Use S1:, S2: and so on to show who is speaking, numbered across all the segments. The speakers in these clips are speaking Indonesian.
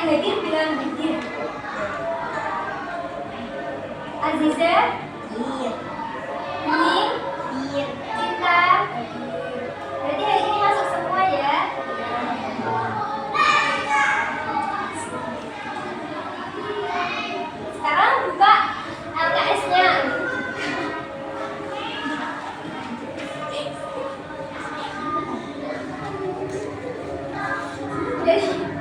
S1: yang hadir bilang hadir. Aziza, hadir. Ning, hadir. Cinta, hadir. Berarti hari ini masuk semua ya. Sekarang buka LKS-nya.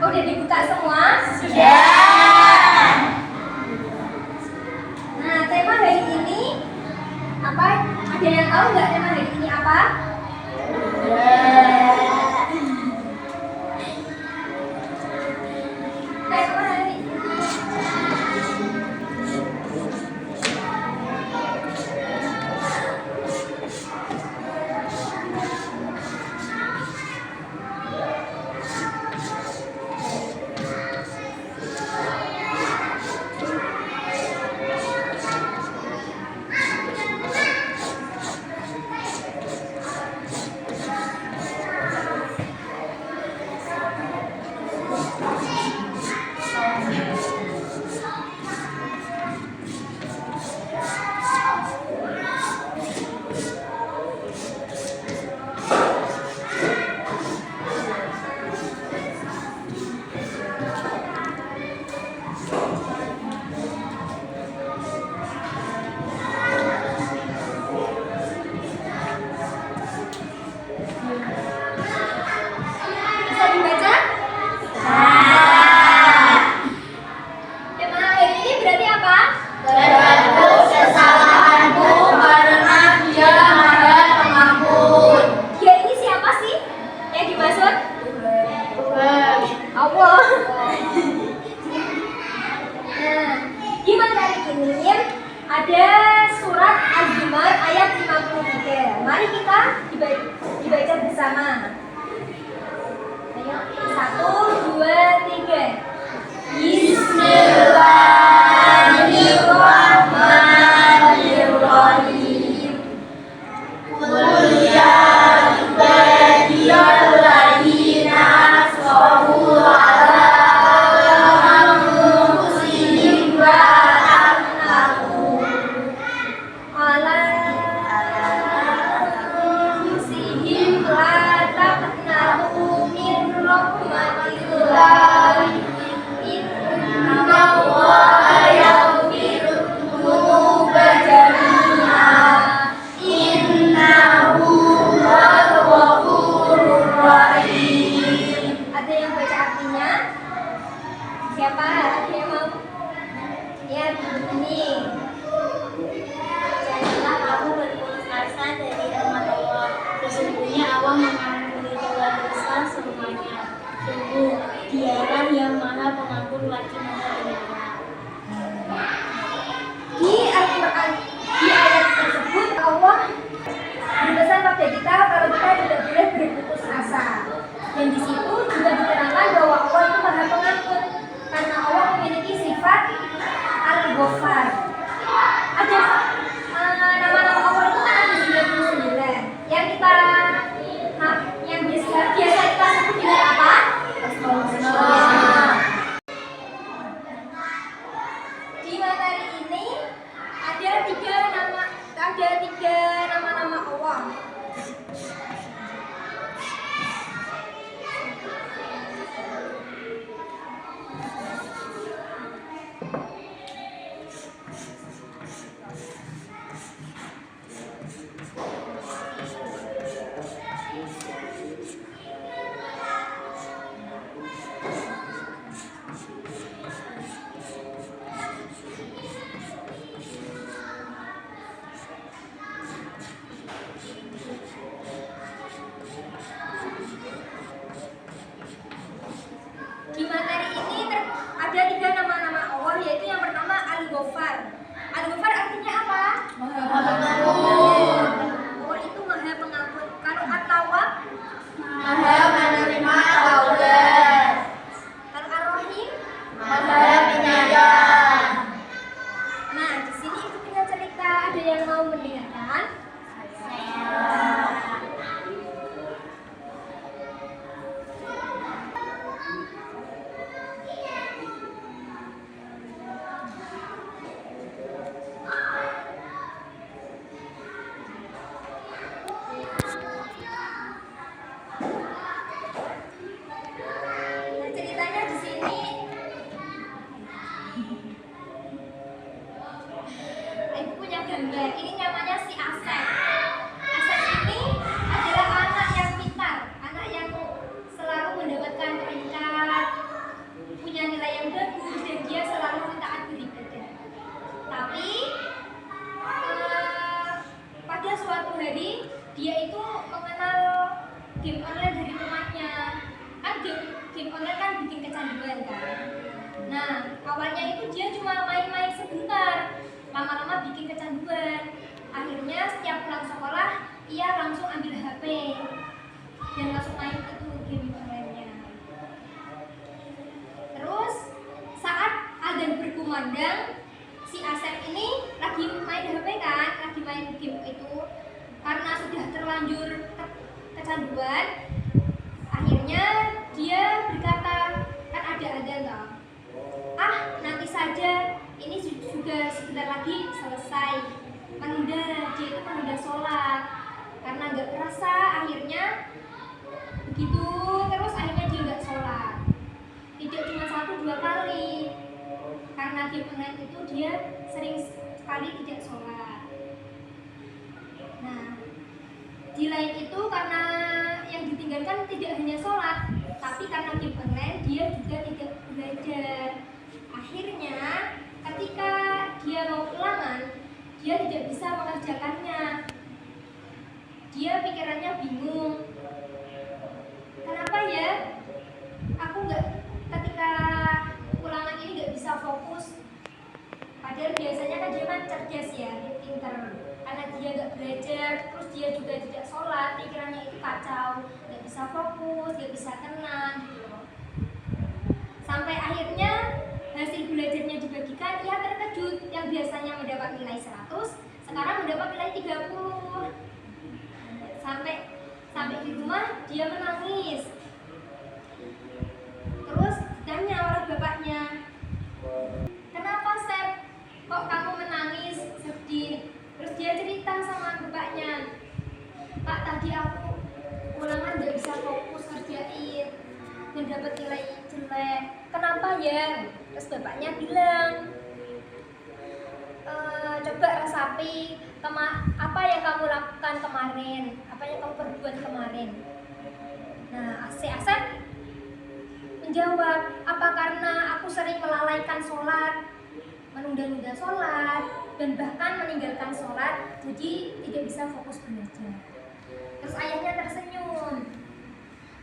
S1: Udah dibuka semua? Sudah. Nah, tema hari ini apa? Ada yang tahu nggak tema hari ini apa? Tema hari ini bisa dibaca? Tema hari ini berarti apa?
S2: Terhadap kesalahanku karena Dia Maha Pengampun.
S1: Dia ini siapa sih yang dimaksud? Allah. Nah, di materi ini ada surat Az-Zumar ayat 53. Mari kita dibaca bersama. Ayo, 1, 2, 3.
S2: Bismillahirrahmanirrahim. Qul ya ibadiyalladzina asrafu ala anfusihim la taqnatu
S1: Ala musihim la taqnatu min rahmatillah.
S2: Innallaha yaghfiru dzunuba jami'a innahu huwal ghafurur rahim.
S1: Ada yang baca artinya? Siapa? Ada yang mau? Ya, begini.
S2: Janganlah kamu berputus asa dari rahmat Allah. Sesungguhnya Allah mengampuni dosa semuanya. Sungguh, Dialah yang Maha Pengampun lagi Maha Penyayang.
S1: Di Al-Quran, di ayat tersebut Allah berpesan pada kita kalau kita tidak boleh berputus asa. Dan di situ juga diterangkan bahwa Allah itu Maha Pengampun karena Allah memiliki sifat Al-Ghaffar. Ada nama-nama Allah itu kan ada 99. Yang kita yang biasa kita sebut dengan apa? Di materi ini ada tiga nama-nama Allah. Di materi ini ada tiga nama-nama Allah, yaitu yang pertama Al-Ghaffar. Al-Ghaffar artinya apa?
S2: Maha Pengampun.
S1: Allah itu Maha Pengampun. Kalau At-Tawwab,
S2: Maha menerima taubat.
S1: kalau Ar-Rahim,
S2: Maha Penyayang.
S1: nah di sini itu punya cerita. Ada yang mau mendengarkan? Ya, ini namanya si Asep. Asep ini adalah anak yang pintar, anak yang selalu mendapatkan peringkat, punya nilai yang bagus, dan dia selalu taat beribadah. Tapi pada suatu hari dia itu mengenal game online dari temannya. Kan game online kan bikin kecanduan kan. Nah, awalnya itu dia cuma main-main sebentar, lama-lama bikin kecanduan. Akhirnya setiap pulang sekolah ia langsung ambil HP dan langsung main itu game online-nya. Terus saat adzan berkumandang, si Asep ini lagi main HP kan, lagi main game itu. Karena sudah terlanjur kecanduan, akhirnya dia berkata, kan ada adzan toh, nanti saja, ini juga sebentar lagi selesai. Dia itu menunda sholat karena nggak kerasa. Akhirnya begitu terus, akhirnya dia nggak sholat. Tidak cuma 1-2 kali, karena game online itu dia sering sekali tidak sholat. Nah, di lain itu karena yang ditinggalkan tidak hanya sholat, tapi karena game online dia juga tidak belajar. Akhirnya ketika dia mau ulangan, dia tidak bisa mengerjakannya. Dia pikirannya bingung, kenapa ya aku ketika ulangan ini nggak bisa fokus. Padahal biasanya kan dia kan cerdas ya, pintar. Karena dia nggak belajar, terus dia juga tidak sholat, pikirannya itu kacau, nggak bisa fokus, nggak bisa tenang gitu. Sampai akhirnya hasil belajarnya dibagikan, ia terkejut. Yang biasanya mendapat nilai 100, sekarang mendapat nilai 30. Sampai di rumah dia menangis. Terus ditanya oleh bapaknya, kenapa Sep, kok kamu menangis, sedih? Terus dia cerita sama bapaknya, Pak, tadi aku ulangan gak bisa fokus ngerjain dan dapat nilai jelek. Kenapa ya? Terus bapaknya bilang, coba resapi apa yang kamu lakukan kemarin, apa yang kamu perbuat kemarin. Nah, si Asep menjawab, apa karena aku sering melalaikan sholat, menunda-nunda sholat, dan bahkan meninggalkan sholat, jadi tidak bisa fokus belajar. Terus ayahnya tersenyum.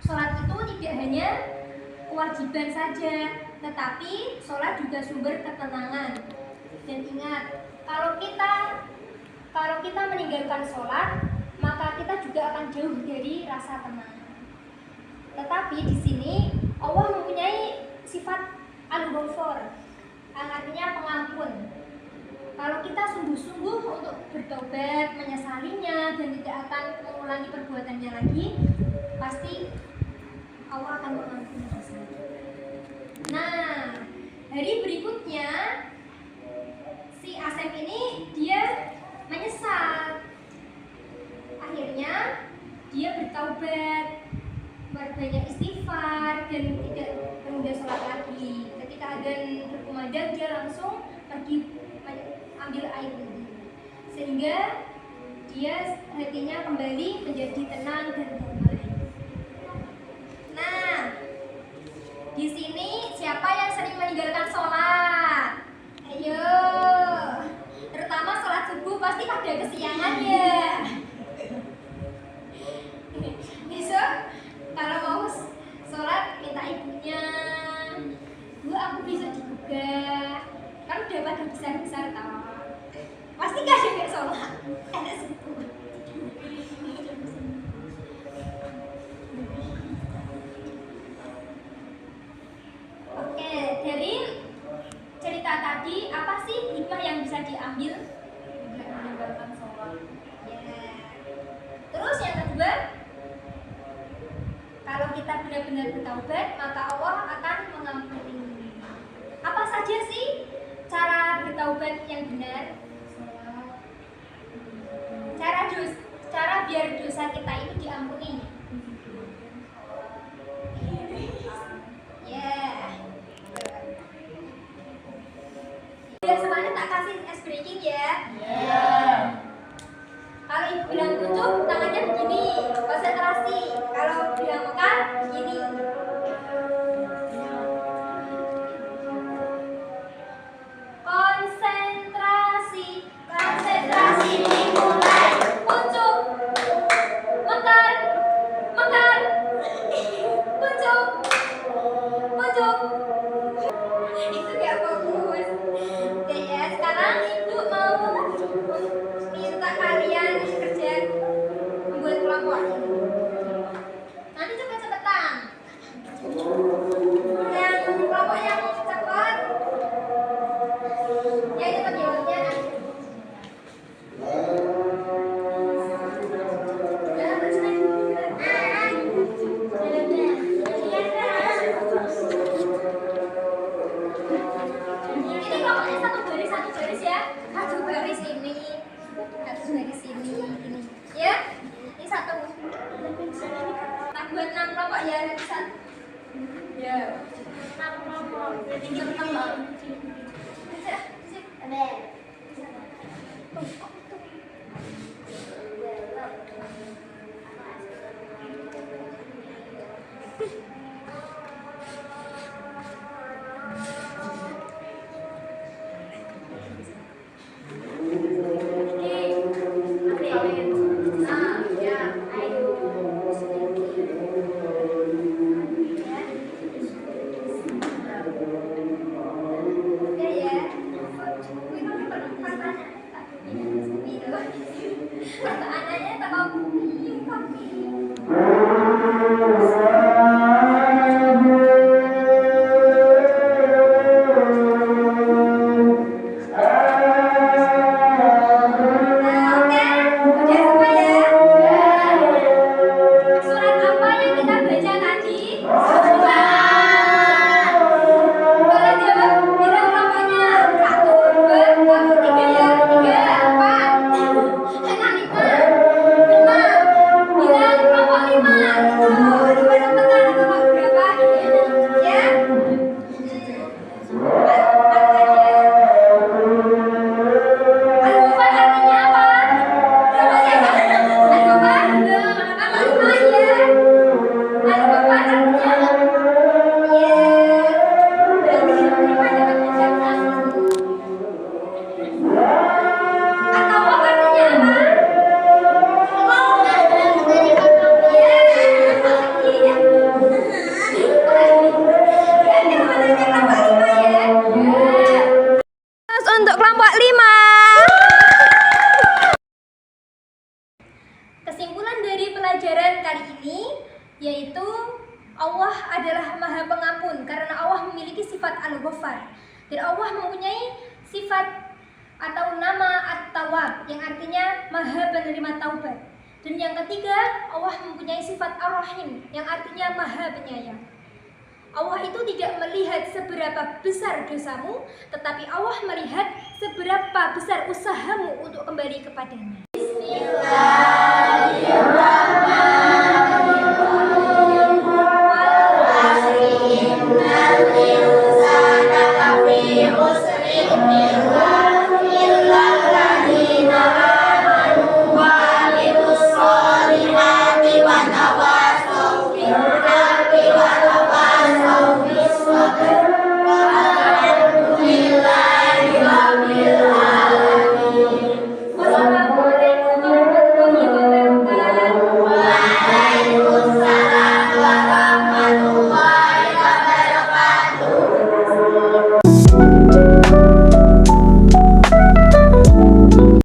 S1: Sholat itu tidak hanya kewajiban saja, tetapi sholat juga sumber ketenangan. Dan ingat, kalau kita meninggalkan sholat, maka kita juga akan jauh dari rasa tenang. Tetapi di sini Allah mempunyai sifat Al-Ghafur, artinya pengampun. Kalau kita sungguh-sungguh untuk bertobat, menyesalinya, dan tidak akan mengulangi perbuatannya lagi, pasti Allah akan mengampuni dosa. Nah, hari berikutnya si Asep ini dia menyesal. Akhirnya dia bertaubat, banyak istighfar, dan tidak menunda sholat lagi. Ketika adzan berkumandang, dia langsung pergi ambil air wudhu, sehingga dia hatinya kembali menjadi tenang dan damai. Nah, di sini siapa yang sering meninggalkan sholat? Ayo, terutama sholat subuh pasti pada kesiangan ya. Besok kalau mau sholat minta ibunya, Bu, aku besok digugah. Kan udah pada besar-besar tau, pasti gak ada yang sholat, enak subuh. Oke, dari cerita tadi apa sih hikmah yang bisa diambil? Tidak meninggalkan sholat ya. Terus yang kedua, kalau kita benar-benar bertaubat, maka Allah akan mengampuni. Apa saja sih cara bertaubat yang benar? Cara biar dosa kita itu diampuni. Biar semuanya tak kasih ice breaking ya. konsentrasi. Kalau bilang mekar, gini. Konsentrasi, konsentrasi dimulai. Pucuk, mekar, mekar, pucuk, pucuk. Itu gak fokus. Oke ya, sekarang ibu mau minta kalian kerja membuat kelompok ini. Nanti cepet-cepetan. Yang kelompok yang cepat, yang cepat jawabnya nanti. Ini kelompoknya satu baris ya. Satu baris ini, satu baris ini, ini. Ya, ini satu. Tak buat 6 kelompok ya, nanti satu. Ya.
S2: 6 kelompok. Berarti jam 6 Mbak.
S1: Pertanyaannya tak mau tapi untuk kelompok 5. Kesimpulan dari pelajaran kali ini yaitu Allah adalah Maha Pengampun karena Allah memiliki sifat Al-Ghaffar dan Allah mempunyai sifat atau nama At-Tawwab yang artinya Maha Penerima Taubat. Dan yang ketiga, Allah mempunyai sifat Ar-Rahim yang artinya Maha Penyayang. Allah itu tidak melihat seberapa besar dosamu, tetapi Allah melihat seberapa besar usahamu untuk kembali kepadanya.
S3: Waalaikumsalam warahmatullahi wabarakatuh.